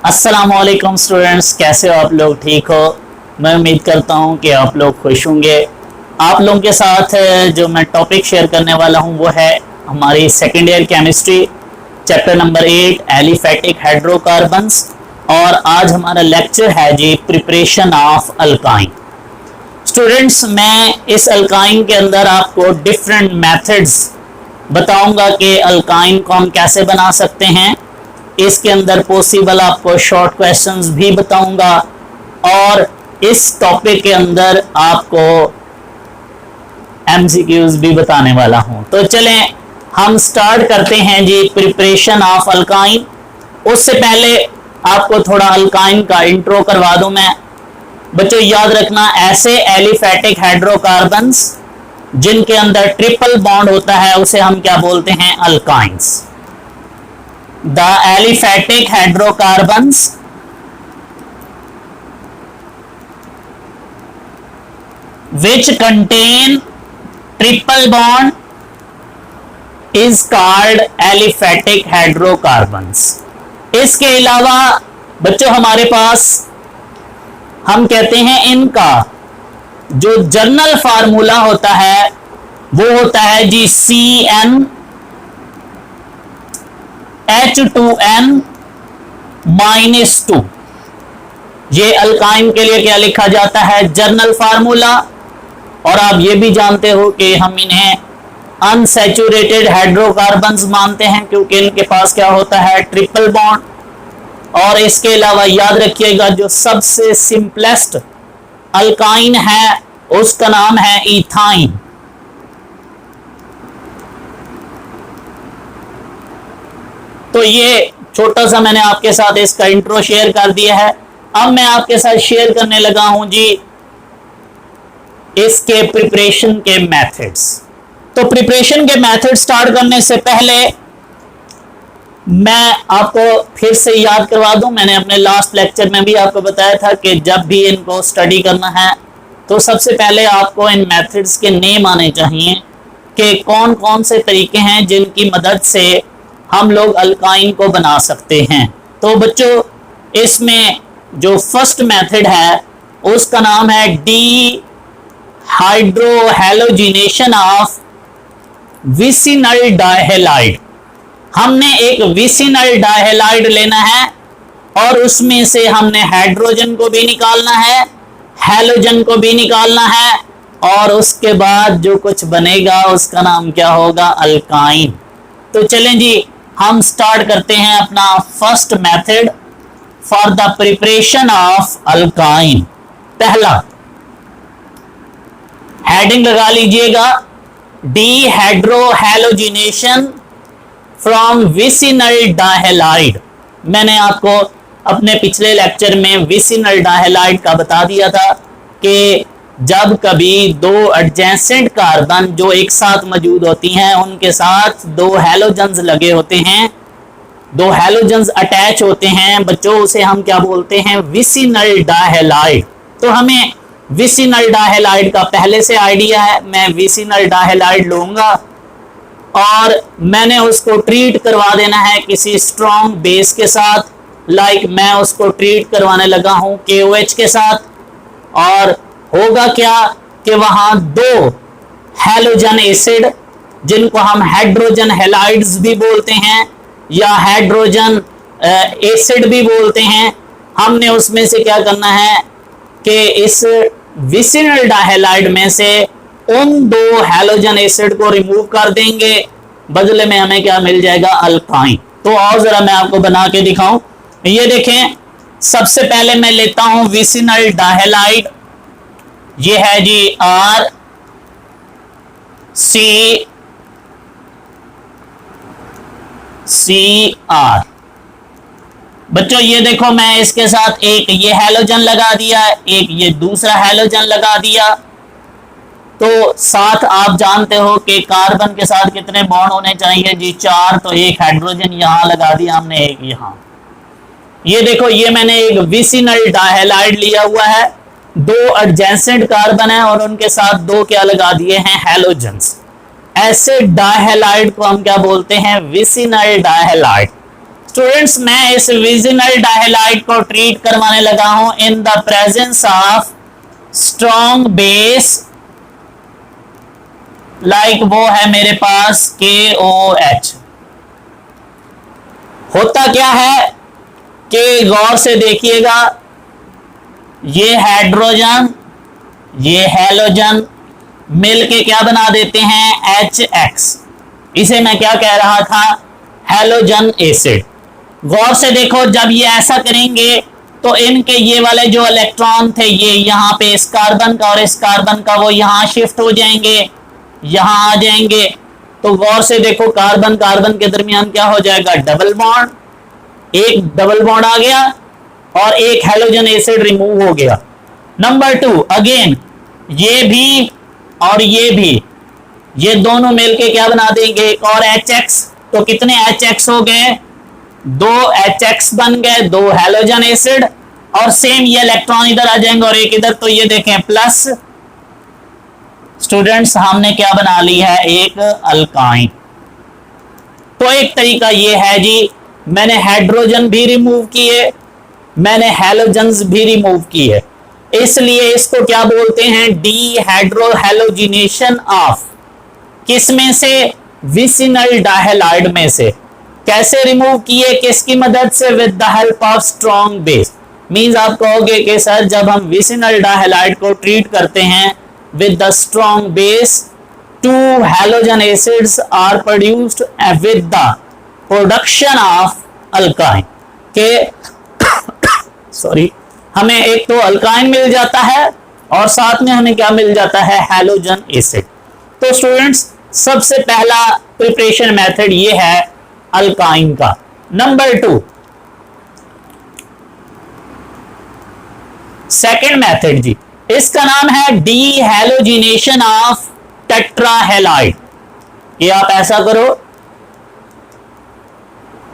अस्सलामुअलैकुम स्टूडेंट्स, कैसे हो आप लोग? ठीक हो? मैं उम्मीद करता हूँ कि आप लोग खुश होंगे। आप लोगों के साथ जो मैं टॉपिक शेयर करने वाला हूँ वो है हमारी second year chemistry chapter number 8 aliphatic hydrocarbons. और आज हमारा लेक्चर है जी प्रिपरेशन ऑफ अल्काइन। स्टूडेंट्स, मैं इस अल्काइन के अंदर आपको डिफरेंट मेथड्स बताऊंगा कि अल्काइन को हम कैसे बना सकते हैं। इसके अंदर पॉसिबल आपको शॉर्ट क्वेश्चंस भी बताऊंगा और इस टॉपिक के अंदर आपको एमसीक्यूज भी बताने वाला हूं। तो चलें हम स्टार्ट करते हैं जी प्रिपरेशन ऑफ अल्काइन। उससे पहले आपको थोड़ा अल्काइन का इंट्रो करवा दूं मैं। बच्चों याद रखना, ऐसे एलिफेटिक हाइड्रोकार्बन्स जिनके अंदर ट्रिपल बॉन्ड होता है उसे हम क्या बोलते हैं? Alkynes. The aliphatic hydrocarbons which contain triple bond is called aliphatic hydrocarbons। इसके अलावा बच्चों हमारे पास हम कहते हैं इनका जो जनरल फार्मूला होता है वो होता है जी CnH2n-2। ये अल्काइन के लिए क्या लिखा जाता है? General formula. और आप ये भी जानते हो कि हम इन्हें अनसैचुरेटेड हाइड्रोकार्बन्स मानते हैं क्योंकि इनके पास क्या होता है? Triple bond. और इसके अलावा याद रखिएगा जो सबसे सिंपलेस्ट अल्काइन है उसका नाम है इथाइन। तो ये छोटा सा मैंने आपके साथ इसका इंट्रो शेयर कर दिया है। अब मैं आपके साथ शेयर करने लगा हूं जी इसके प्रिपरेशन के मेथड्स। तो प्रिपरेशन के मेथड स्टार्ट करने से पहले मैं आपको फिर से याद करवा दूं, मैंने अपने लास्ट लेक्चर में भी आपको बताया था कि जब भी इनको स्टडी करना है तो सबसे पहले आपको इन मेथड्स के नेम आने चाहिए कि कौन कौन से तरीके हैं जिनकी मदद से हम लोग अल्काइन को बना सकते हैं। तो बच्चों इसमें जो फर्स्ट मेथड है उसका नाम है डी हाइड्रोहेलोजिनेशन ऑफ विसिनल डाइहैलाइड। हमने एक विसिनल डाइहैलाइड लेना है और उसमें से हमने हाइड्रोजन को भी निकालना है, हैलोजन को भी निकालना है और उसके बाद जो कुछ बनेगा उसका नाम क्या होगा? अल्काइन। तो चलें जी हम स्टार्ट करते हैं अपना first method for the preparation of alkyne. पहला हेडिंग लगा लीजिएगा, डीहाइड्रोहेलोजिनेशन फ्रॉम विसिनल डाइहैलाइड। मैंने आपको अपने पिछले लेक्चर में विसिनल डाइहैलाइड का बता दिया था कि जब कभी दो एडजेसेंट कार्बन जो एक साथ मौजूद होती हैं उनके साथ दो हैलोजन्स लगे होते हैं, दो हैलोजन्स अटैच होते हैं बच्चों, उसे हम क्या बोलते हैं? विसिनल डाइहैलाइड। तो हमें विसिनल डाइहैलाइड का पहले से आइडिया है। मैं विसिनल डाइहैलाइड लूंगा और मैंने उसको ट्रीट करवा देना है किसी स्ट्रॉन्ग बेस के साथ। लाइक मैं उसको ट्रीट करवाने लगा हूं KOH के साथ। और होगा क्या कि वहां दो हैलोजन एसिड जिनको हम हाइड्रोजन हैलाइड्स भी बोलते हैं या हाइड्रोजन एसिड भी बोलते हैं, हमने उसमें से क्या करना है कि इस विसिनल डाइहैलाइड में से उन दो हैलोजन एसिड को रिमूव कर देंगे, बदले में हमें क्या मिल जाएगा? अल्काइन। तो और जरा मैं आपको बना के दिखाऊं। ये देखें, सबसे पहले मैं लेता हूं विसिनल डाइहैलाइड। ये है जी RCCR। बच्चों ये देखो मैं इसके साथ एक ये हैलोजन लगा दिया, एक ये दूसरा हैलोजन लगा दिया। तो साथ आप जानते हो कि कार्बन के साथ कितने बॉन्ड होने चाहिए जी? 4। तो एक हाइड्रोजन यहां लगा दिया हमने, एक यहां। ये देखो ये मैंने एक विसिनल डाइहैलाइड लिया हुआ है, दो एडजेसेंट कार्बन है और उनके साथ दो क्या लगा दिए हैं? हैलोजन्स। ऐसे डाइहैलाइड को हम क्या बोलते हैं? विसिनल डाइहैलाइड। स्टूडेंट्स मैं इस विजिनल डायलाइड को ट्रीट करवाने लगा हूं in the presence of strong base, like वो है मेरे पास KOH। होता क्या है कि गौर से देखिएगा, ये हाइड्रोजन ये हैलोजन मिलके क्या बना देते हैं HX। इसे मैं क्या कह रहा था, हैलोजन एसिड। गौर से देखो, जब ये ऐसा करेंगे तो इनके ये वाले जो इलेक्ट्रॉन थे ये यहाँ पे इस कार्बन का और इस कार्बन का वो यहाँ शिफ्ट हो जाएंगे, यहाँ आ जाएंगे। तो गौर से देखो, कार्बन कार्बन के दरमियान क्या हो जाएगा, डबल बॉन्ड, एक डबल बॉन्ड आ गया और एक हैलोजन एसिड रिमूव हो गया। नंबर 2, अगेन ये भी और ये भी, ये दोनों मिलके क्या बना देंगे, एक और HX। तो कितने HX हो गए, 2 HX बन गए, 2 हैलोजन एसिड, और सेम ये इलेक्ट्रॉन इधर आ जाएंगे और एक इधर। तो ये देखें प्लस, स्टूडेंट्स हमने क्या बना ली है, एक अल्काइन। तो एक तरीका ये है जी, मैंने हाइड्रोजन भी रिमूव किए, मैंने हैलोजन्स भी रिमूव किए, इसलिए इसको क्या बोलते हैं, डीहाइड्रोहैलोजिनेशन ऑफ, किसमें से, विसिनल डायहैलाइड में से। कैसे रिमूव किए, किसकी मदद से, with the help of strong base. Means आप कहोगे कि सर जब हम विसिनल डायहैलाइड को ट्रीट करते हैं with the strong base, 2 halogen acids are produced with the production of alkyne के सॉरी, हमें एक तो अल्काइन मिल जाता है और साथ में हमें क्या मिल जाता है, हैलोजन एसिड। तो स्टूडेंट्स सबसे पहला प्रिपरेशन मेथड ये है अल्काइन का। नंबर 2, सेकेंड मेथड जी, इसका नाम है डीहैलोजिनेशन ऑफ टेट्राहैलाइड। ये आप ऐसा करो,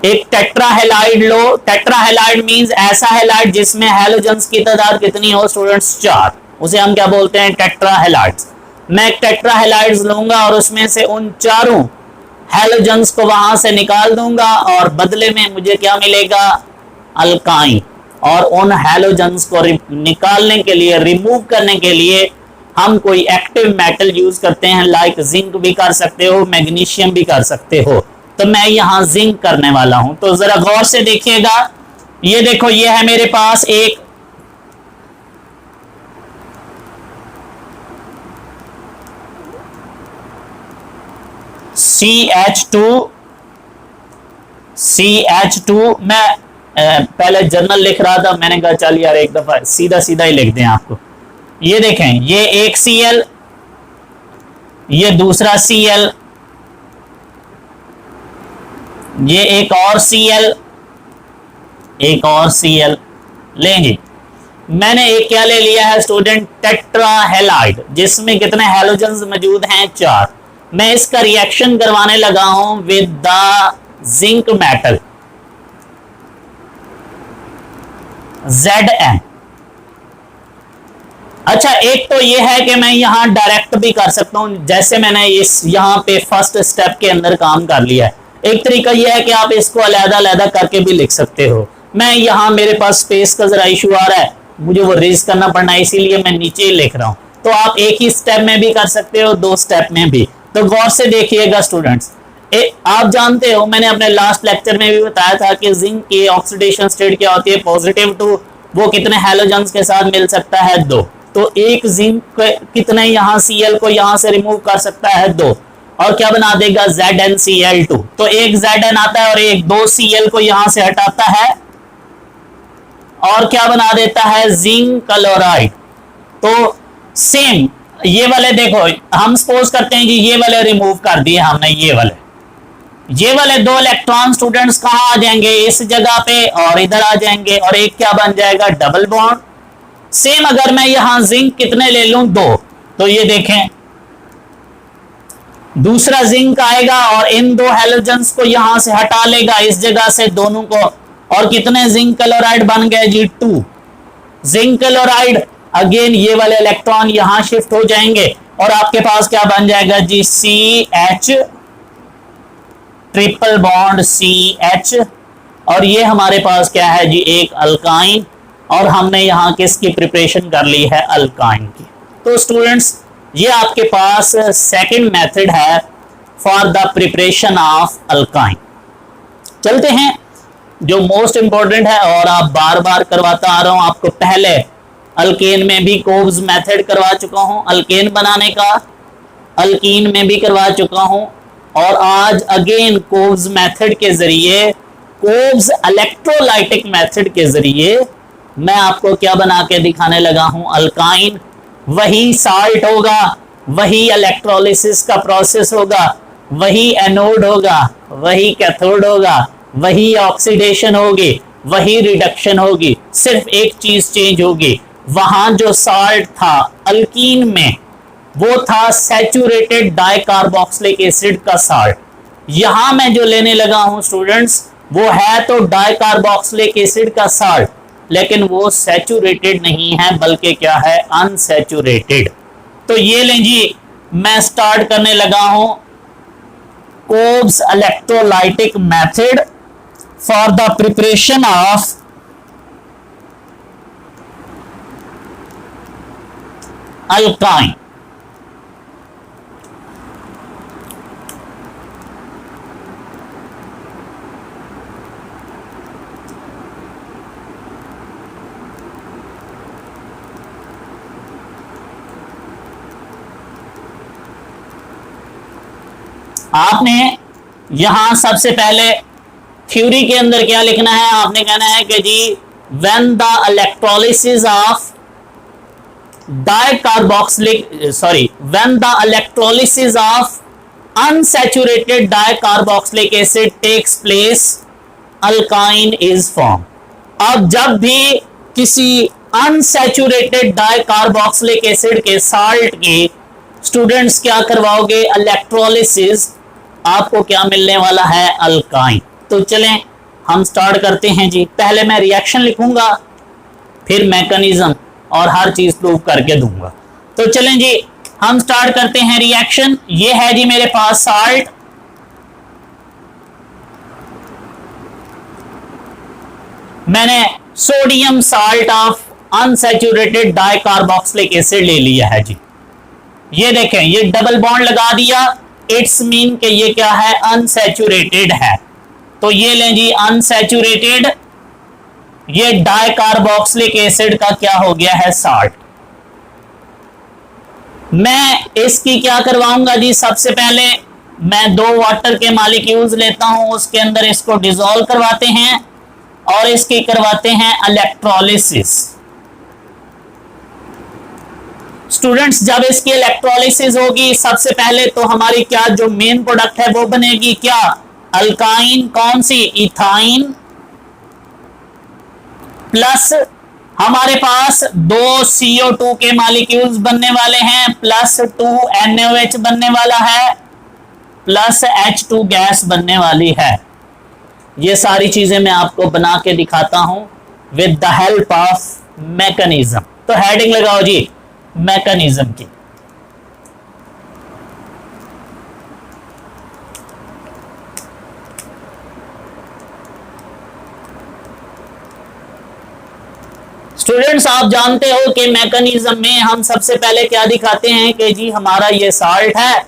एक टेट्राहैलाइड लो। टेट्राहैलाइड मींस ऐसा हैलाइड जिसमें हैलोजन्स की तादाद कितनी हो, स्टूडेंट्स 4, उसे हम क्या बोलते हैं, टेट्राहैलाइड्स। मैं एक टेट्राहैलाइड्स लूंगा और उसमें से उन चारों हैलोजन्स को वहां से निकाल दूंगा और बदले में मुझे क्या मिलेगा, अल्काइन। और उन हैलोजन्स को निकालने के लिए, रिमूव करने के लिए हम कोई एक्टिव मेटल यूज करते हैं, लाइक जिंक भी कर सकते हो, मैग्नीशियम भी कर सकते हो। तो मैं यहां जिंक करने वाला हूं। तो जरा गौर से देखिएगा, ये देखो, ये है मेरे पास एक CH2। मैं पहले जर्नल लिख रहा था, मैंने कहा चल यार एक दफा सीधा सीधा ही लिख दें आपको। ये देखें, ये एक Cl, ये दूसरा Cl, ये एक और Cl, एक और Cl लेंगे। मैंने एक क्या ले लिया है स्टूडेंट, टेट्राहैलाइड, जिसमें कितने हैलोजन्स मौजूद हैं, 4। मैं इसका रिएक्शन करवाने लगा हूं with the zinc metal Zn। अच्छा, एक तो ये है कि मैं यहां डायरेक्ट भी कर सकता हूं, जैसे मैंने इस यहां पे फर्स्ट स्टेप के अंदर काम कर लिया है। एक तरीका यह है कि आप इसको अलग-अलग करके भी लिख सकते हो। मैं यहां, मेरे पास स्पेस का जरा इशू आ रहा है, मुझे वो रेज करना पड़ना है, इसीलिए मैं नीचे ही लिख रहा हूं। तो आप एक ही स्टेप में भी कर सकते हो, 2 स्टेप में भी। तो गौर से देखिएगा स्टूडेंट्स, आप जानते हो मैंने अपने लास्ट लेक्चर में भी बताया था कि जिंक की ऑक्सीडेशन स्टेट क्या होती है, पॉजिटिव 2। वो कितने हैलोजन्स के साथ मिल सकता है, 2। तो एक जिंक कितने यहाँ Cl को यहाँ से रिमूव कर सकता है, 2, और क्या बना देगा, ZnCl2। तो एक Zn आता है और एक 2 Cl को यहाँ से हटाता है और क्या बना देता है, जिंक क्लोराइड। तो सेम ये वाले देखो, हम सपोज करते हैं कि ये वाले रिमूव कर दिए हमने, ये वाले 2 इलेक्ट्रॉन स्टूडेंट्स कहाँ आ जाएंगे, इस जगह पे और इधर आ जाएंगे, और एक क्या बन जाएगा, डबल बॉन्ड। सेम अगर मैं यहां जिंक कितने ले लूं, 2, तो ये देखें दूसरा जिंक आएगा और इन 2 हैलोजन्स को यहां से हटा लेगा इस जगह से दोनों को, और कितने जिंक क्लोराइड बन गए जी, 2 जिंक क्लोराइड। अगेन ये वाले इलेक्ट्रॉन यहां शिफ्ट हो जाएंगे और आपके पास क्या बन जाएगा जी, CH ट्रिपल बॉन्ड CH और ये हमारे पास क्या है जी, एक अल्काइन, और हमने यहाँ किसकी प्रिपरेशन कर ली है, अल्काइन की। तो स्टूडेंट्स ये आपके पास सेकंड मेथड है for the preparation of alkyne. चलते हैं जो मोस्ट इंपॉर्टेंट है और आप बार बार करवाता आ रहा हूं आपको। पहले अल्केन में भी कोब्स मेथड करवा चुका हूं अल्केन बनाने का, अल्कीन में भी करवा चुका हूं, और आज अगेन कोब्स मेथड के जरिए, कोब्स इलेक्ट्रोलाइटिक मेथड के जरिए मैं आपको क्या बना के दिखाने लगा हूं, अल्काइन। वही साल्ट होगा, वही इलेक्ट्रोलिसिस का प्रोसेस होगा, वही एनोड होगा, वही कैथोड होगा, वही ऑक्सीडेशन होगी, वही रिडक्शन होगी, सिर्फ एक चीज चेंज होगी। वहां जो साल्ट था अल्कीन में वो था सैचुरेटेड डाइकार्बोक्सिलिक एसिड का साल्ट। यहां मैं जो लेने लगा हूं स्टूडेंट्स वो है तो डाइकार्बोक्सिलिक एसिड का साल्ट, लेकिन वो सैचुरेटेड नहीं है बल्कि क्या है, अनसैचुरेटेड। तो ये लें जी, मैं स्टार्ट करने लगा हूं Kolbe's electrolytic method for the preparation of alkyne. आपने यहां सबसे पहले थ्योरी के अंदर क्या लिखना है, आपने कहना है कि जी when the electrolysis of when the electrolysis of unsaturated dicarboxylic acid takes place, alkyne is formed। अब जब भी किसी अनसैचुरेटेड डाइकार्बोक्सिलिक एसिड के साल्ट की स्टूडेंट्स क्या करवाओगे, इलेक्ट्रोलिसिस, आपको क्या मिलने वाला है, अल्काइन। तो चलें हम स्टार्ट करते हैं जी। पहले मैं रिएक्शन लिखूंगा, फिर मैकेनिज्म और हर चीज प्रूव करके दूंगा। तो चलें जी हम स्टार्ट करते हैं रिएक्शन। ये है जी मेरे पास साल्ट, मैंने sodium salt of unsaturated dicarboxylic acid ले लिया है जी। ये देखें, ये डबल बॉन्ड लगा दिया, इट्स मीन कि ये क्या है, अनसैचुरेटेड है। तो ये लें जी अनसैचुरेटेड, ये डाइकार्बोक्सिलिक एसिड का क्या हो गया है, साल्ट। मैं इसकी क्या करवाऊंगा जी, सबसे पहले मैं 2 वाटर के मॉलिक्यूल्स लेता हूं, उसके अंदर इसको डिसॉल्व करवाते हैं और इसकी करवाते हैं इलेक्ट्रोलिसिस। स्टूडेंट्स जब इसकी इलेक्ट्रोलिसिस होगी, सबसे पहले तो हमारी क्या जो मेन प्रोडक्ट है वो बनेगी क्या, अल्काइन। कौन सी, इथाइन, प्लस हमारे पास 2 CO2 के मॉलिक्यूल्स बनने वाले हैं, प्लस 2 NaOH बनने वाला है, प्लस H2 गैस बनने वाली है। ये सारी चीजें मैं आपको बना के दिखाता हूं with the help of mechanism. तो हेडिंग लगाओ जी मैकेनिज्म की। स्टूडेंट्स आप जानते हो कि मैकेनिज्म में हम सबसे पहले क्या दिखाते हैं कि जी हमारा ये साल्ट है,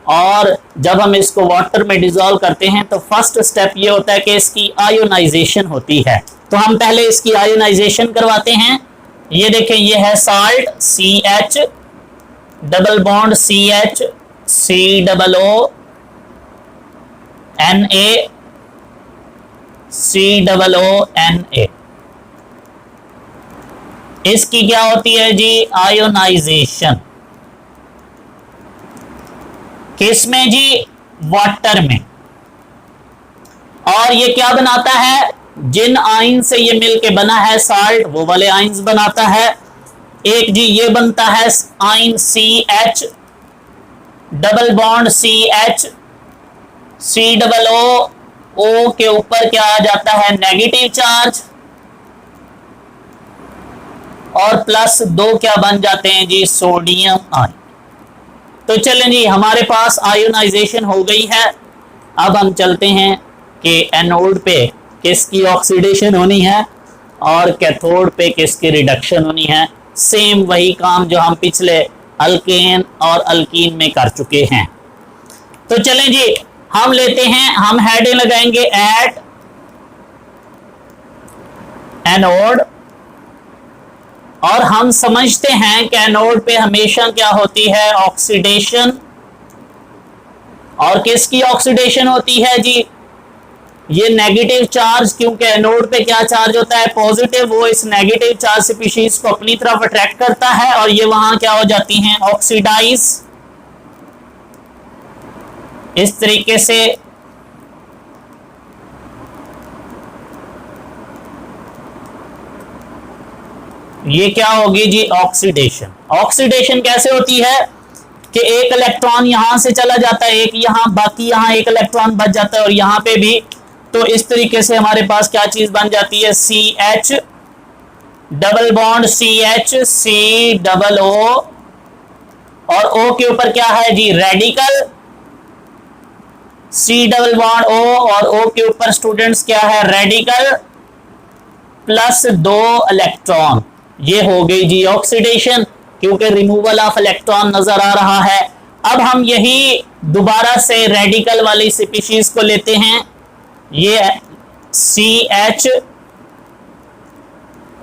और जब हम इसको वाटर में डिसॉल्व करते हैं तो फर्स्ट स्टेप ये होता है कि इसकी आयोनाइजेशन होती है। तो हम पहले इसकी आयोनाइजेशन करवाते हैं। ये देखें, ये है salt, CH double bond CH COO Na COO Na। इसकी क्या होती है जी, आयोनाइजेशन। किस में जी, वाटर में। और ये क्या बनाता है, जिन आयन से ये मिलके बना है साल्ट वो वाले आयन्स बनाता है। एक जी ये बनता है ion CH double bond CH COO, O के ऊपर क्या आ जाता है, नेगेटिव चार्ज, और प्लस 2 क्या बन जाते हैं जी, सोडियम आयन। तो चलें जी हमारे पास आयोनाइजेशन हो गई है। अब हम चलते हैं कि एनोड पे किसकी ऑक्सीडेशन होनी है और कैथोड पे किसकी रिडक्शन होनी है। सेम वही काम जो हम पिछले अल्केन और अल्कीन में कर चुके हैं। तो चलें जी, हम लेते हैं, हम हेडिंग लगाएंगे एट एनोड, और हम समझते हैं कि एनोड पे हमेशा क्या होती है, ऑक्सीडेशन। और किसकी ऑक्सीडेशन होती है जी, ये नेगेटिव चार्ज, क्योंकि एनोड पे क्या चार्ज होता है, पॉजिटिव, वो इस नेगेटिव चार्ज स्पीशीज को अपनी तरफ अट्रैक्ट करता है और ये वहां क्या हो जाती हैं, ऑक्सीडाइज। इस तरीके से ये क्या होगी जी, ऑक्सीडेशन। ऑक्सीडेशन कैसे होती है कि एक इलेक्ट्रॉन यहां से चला जाता है, एक यहां, बाकी यहां एक इलेक्ट्रॉन बच जाता है और यहां पे भी। तो इस तरीके से हमारे पास क्या चीज बन जाती है, CH double bond CH C double O, और O के ऊपर क्या है जी, radical, C double bond O, और O के ऊपर स्टूडेंट्स क्या है, रेडिकल प्लस 2 इलेक्ट्रॉन। ये हो गई जी ऑक्सीडेशन, क्योंकि रिमूवल ऑफ इलेक्ट्रॉन नजर आ रहा है। अब हम यही दोबारा से रेडिकल वाली स्पीशीज को लेते हैं, ये CH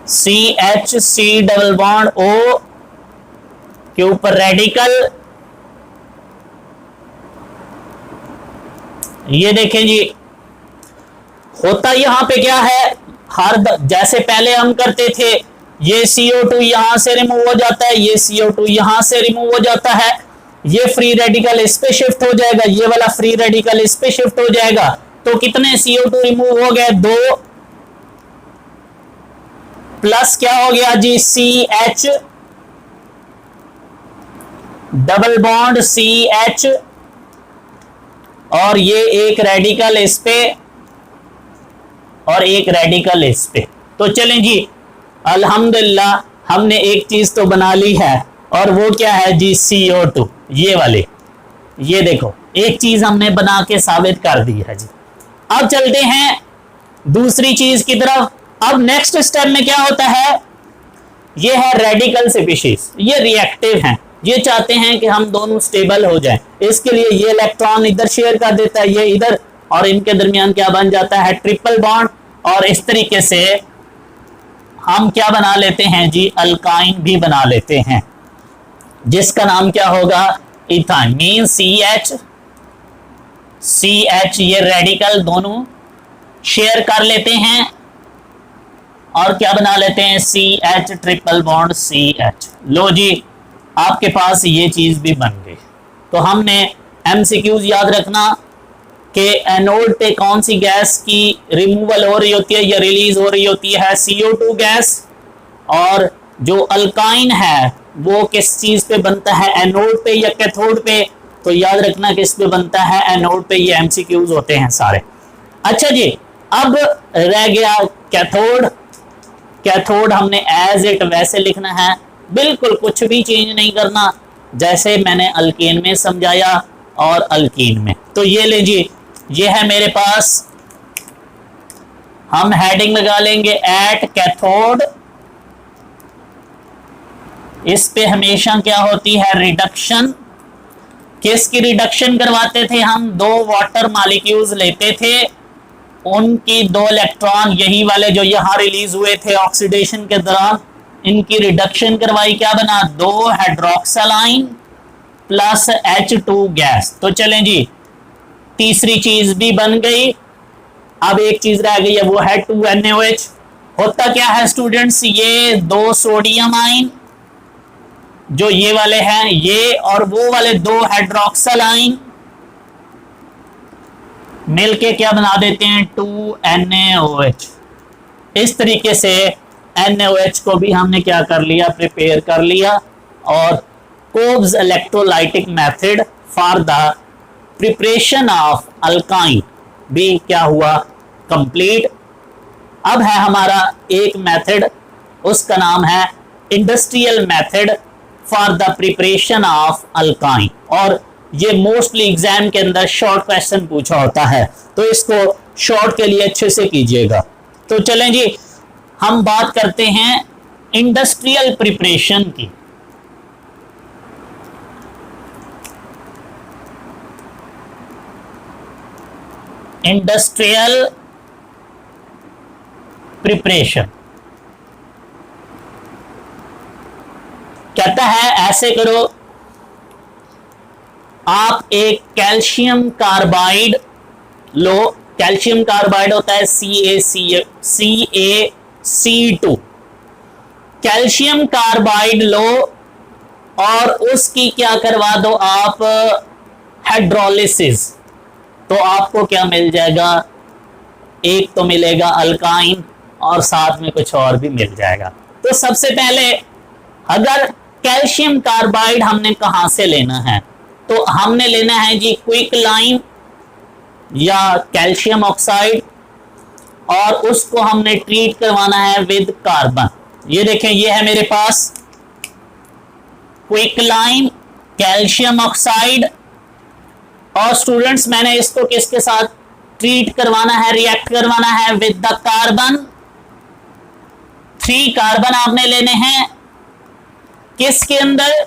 C double bond O के ऊपर रेडिकल। ये देखें जी, होता यहां पे क्या है, जैसे पहले हम करते थे, ये CO2 यहां से रिमूव हो जाता है, ये CO2 यहां से रिमूव हो जाता है, ये फ्री रेडिकल इस पे शिफ्ट हो जाएगा, ये वाला फ्री रेडिकल इस पे शिफ्ट हो जाएगा। तो कितने CO2 रिमूव हो गए, 2, प्लस क्या हो गया जी, CH डबल बॉन्ड CH, और ये एक रेडिकल इस पे और एक रेडिकल इस पे। तो चलें जी, अल्हम्दुलिल्लाह हमने एक चीज तो बना ली है, और वो क्या है जी, CO2, ये वाले, ये देखो एक चीज हमने बना के साबित कर दी है जी। अब चलते हैं दूसरी चीज की तरफ। अब नेक्स्ट स्टेप में क्या होता है, ये है रेडिकल स्पीशीज, ये रिएक्टिव हैं, ये चाहते हैं कि हम दोनों स्टेबल हो जाएं। इसके लिए ये इलेक्ट्रॉन इधर शेयर कर देता है, ये इधर, और इनके दरमियान क्या बन जाता है, ट्रिपल बॉन्ड। और इस तरीके से हम क्या बना लेते हैं जी, अल्काइन भी बना लेते हैं, जिसका नाम क्या होगा, इथाइन। मीन CH ये रेडिकल दोनों शेयर कर लेते हैं और क्या बना लेते हैं, CH ट्रिपल बॉन्ड CH। लो जी, आपके पास ये चीज भी बन गई। तो हमने MCQs याद रखना कि एनोड पे कौन सी गैस की रिमूवल हो रही होती है या रिलीज हो रही होती है, CO2 गैस। और जो अल्काइन है वो किस चीज पे बनता है, एनोड पे या कैथोड पे। तो याद रखना किस पे बनता है, एनोड पे। ये MCQs होते हैं सारे। अच्छा जी, अब रह गया कैथोड। कैथोड हमने एज इट वैसे लिखना है, बिल्कुल कुछ भी चेंज नहीं करना, जैसे मैंने अल्केन में समझाया और अल्कीन में। तो ये ले जी, ये है मेरे पास, हम हेडिंग लगा लेंगे एट कैथोड। इस पे हमेशा क्या होती है, रिडक्शन। किसकी रिडक्शन करवाते थे हम, 2 वाटर मॉलिक्यूल्स लेते थे, उनकी 2 इलेक्ट्रॉन यही वाले जो यहां रिलीज हुए थे ऑक्सीडेशन के दौरान, इनकी रिडक्शन करवाई, क्या बना, 2 हाइड्रोक्सालाइन प्लस H2 गैस। तो चलें जी, तीसरी चीज भी बन गई। अब एक चीज रह गई है, वो है 2NaOH। होता क्या है स्टूडेंट्स, ये 2 सोडियम आइन जो ये वाले हैं, ये और वो वाले 2 हाइड्रोक्सालाइन मिलके क्या बना देते हैं, 2NaOH। इस तरीके से NaOH को भी हमने क्या कर लिया, प्रिपेयर कर लिया। और Kolbe's electrolytic method for the preparation of alkyne भी क्या हुआ, कंप्लीट। अब है हमारा एक मेथड, उसका नाम है industrial method for the preparation of alkyne. और ये मोस्टली एग्जाम के अंदर शॉर्ट क्वेश्चन पूछा होता है, तो इसको शॉर्ट के लिए अच्छे से कीजिएगा। तो चलें जी, हम बात करते हैं इंडस्ट्रियल प्रिपरेशन की। इंडस्ट्रियल प्रिपरेशन कहता है ऐसे करो, आप एक कैल्शियम कार्बाइड लो, कैल्शियम कार्बाइड होता है CaC2, कैल्शियम कार्बाइड लो और उसकी क्या करवा दो आप, हाइड्रोलिसिस। तो आपको क्या मिल जाएगा, एक तो मिलेगा अल्काइन और साथ में कुछ और भी मिल जाएगा। तो सबसे पहले अगर कैल्शियम कार्बाइड हमने कहां से लेना है, तो हमने लेना है जी क्विक लाइम या कैल्शियम ऑक्साइड, और उसको हमने ट्रीट करवाना है विद कार्बन। ये देखें, ये है मेरे पास क्विक लाइम, कैल्शियम ऑक्साइड, और स्टूडेंट्स मैंने इसको किसके साथ ट्रीट करवाना है, रिएक्ट करवाना है विद द कार्बन। 3 कार्बन आपने लेने हैं किसके अंदर,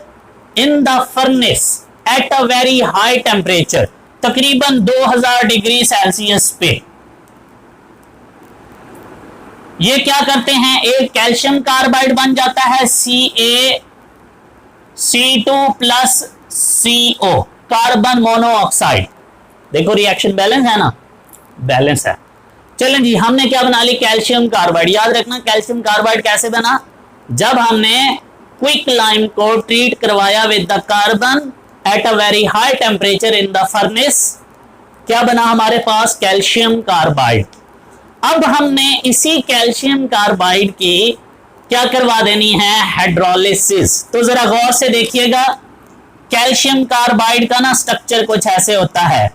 in the furnace at a very high temperature, तकरीबन 2000 डिग्री सेल्सियस पे। ये क्या करते हैं, एक कैल्शियम कार्बाइड बन जाता है CaC2+CO, कार्बन मोनोऑक्साइड। देखो रिएक्शन बैलेंस है ना, बैलेंस है। चलें जी, हमने क्या बना ली, कैल्शियम कार्बाइड। याद रखना कैल्शियम कार्बाइड कैसे बना, जब हमने क्विक लाइम को ट्रीट करवाया with the carbon at a very high temperature in the furnace, क्या बना हमारे पास, कैल्शियम कार्बाइड। अब हमने इसी कैल्शियम कार्बाइड की क्या करवा देनी है, हाइड्रोलिसिस। तो जरा गौर से देखिएगा, कैल्शियम कार्बाइड का ना स्ट्रक्चर कुछ ऐसे होता है,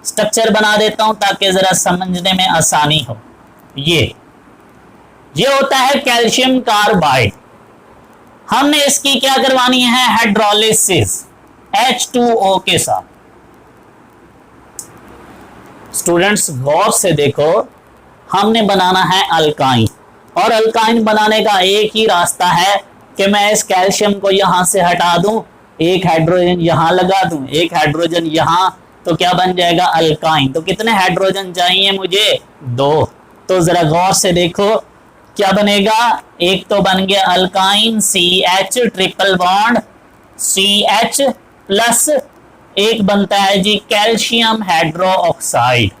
स्ट्रक्चर बना देता हूं ताकि जरा समझने में आसानी हो। ये होता है कैल्शियम कार्बाइड, हमने इसकी क्या करवानी है, हाइड्रोलिसिस H2O के साथ। स्टूडेंट्स गौर से देखो, हमने बनाना है अल्काइन, और अल्काइन बनाने का एक ही रास्ता है कि मैं इस कैल्शियम को यहां से हटा दूं, एक हाइड्रोजन यहां लगा दूं, एक हाइड्रोजन यहां, तो क्या बन जाएगा, अल्काइन। तो कितने हाइड्रोजन चाहिए मुझे, 2। तो जरा गौर से देखो क्या बनेगा, एक तो बन गया alkyne CH triple bond CH plus एक बनता है जी कैल्शियम हाइड्रोक्साइड,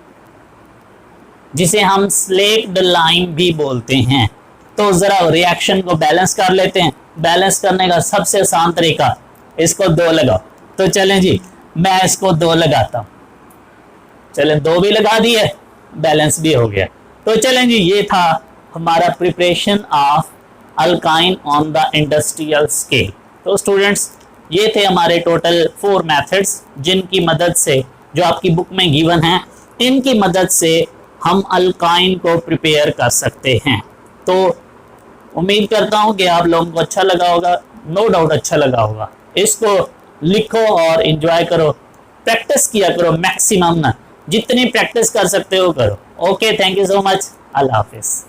जिसे हम स्लेक्ड लाइम भी बोलते हैं। तो जरा रिएक्शन को बैलेंस कर लेते हैं। बैलेंस करने का सबसे आसान तरीका, इसको 2 लगाओ। तो चलें जी, मैं इसको 2 लगाता हूं। चलें 2 भी लगा दिए, बैलेंस भी हो गया। तो चलें जी, ये था हमारा preparation of alkyne on the industrial scale. तो स्टूडेंट्स, ये थे हमारे टोटल 4 मेथड्स, जिनकी मदद से, जो आपकी बुक में गिवन है, इनकी मदद से हम अल्काइन को प्रिपेयर कर सकते हैं। तो उम्मीद करता हूं कि आप लोगों को अच्छा लगा होगा, नो डाउट अच्छा लगा होगा। इसको लिखो और एंजॉय करो, प्रैक्टिस किया करो मैक्सिमम ना, जितनी प्रैक्टिस कर सकते हो करो। Okay, thank you so much, Allah Hafiz.